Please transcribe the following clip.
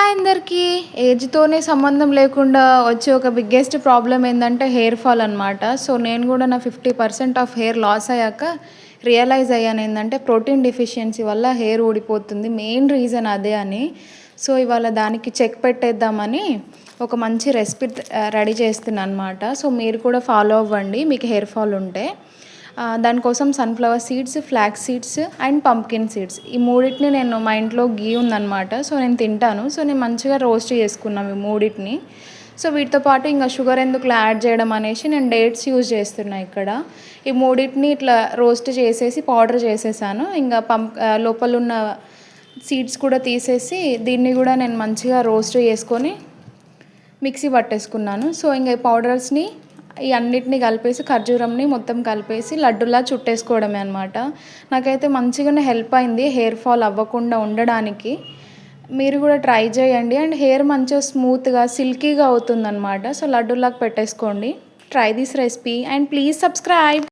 Hi అందరికీ. ఏజ్‌తోనే సంబంధం లేకుండా వచ్చే ఒక బిగ్గెస్ట్ ప్రాబ్లమ్ ఏందంటే హెయిర్ ఫాల్ అనమాట. సో, నేను గూడా నా 50% ఆఫ్ హెయిర్ లాస్ అయ్యాక రియలైజ్ అయ్యాను ఏందంటే ప్రోటీన్ డెఫిషియన్సీ వల్ల హెయిర్ ఊడిపోతుంది. మెయిన్ రీజన్ అదే అని. సో, ఇవాళ దానికి చెక్ పెట్టేద్దామని ఒక మంచి రెసిపీ రెడీ చేస్తున్నా అనమాట. సో, మీరు కూడా ఫాలో అవ్వండి మీకు హెయిర్ ఫాల్ ఉంటే. దానికోసం sunflower seeds, flax seeds and pumpkin seeds ఈ మూడిటిని నేను మా ఇంట్లో ఘీ ఉందనమాట. సో, నేను తింటాను. సో, నేను మంచిగా రోస్ట్ చేసుకున్నాను ఈ మూడిటిని. సో, వీటితో పాటు ఇంకా షుగర్ ఎందుకులే యాడ్ చేయడం అనేసి నేను డేట్స్ యూజ్ చేస్తున్నా ఇక్కడ. ఈ మూడిటిని ఇట్లా రోస్ట్ చేసేసి పౌడర్ చేసేసాను. ఇంకా లోపలున్న సీడ్స్ కూడా తీసేసి దీన్ని కూడా నేను మంచిగా రోస్ట్ చేసుకొని మిక్సీ పట్టేసుకున్నాను. సో, ఇంకా ఈ పౌడర్స్ని ఈ అన్నిటిని కలిపేసి ఖర్జూరంని మొత్తం కలిపేసి లడ్డులా చుట్టేసుకోవడమే అనమాట. నాకైతే మంచిగానే హెల్ప్ అయింది హెయిర్ ఫాల్ అవ్వకుండా ఉండడానికి. మీరు కూడా ట్రై చేయండి అండ్ హెయిర్ మంచిగా స్మూత్గా సిల్కీగా అవుతుందన్నమాట. సో, లడ్డులాగా పెట్టేసుకోండి. Try this recipe and please subscribe.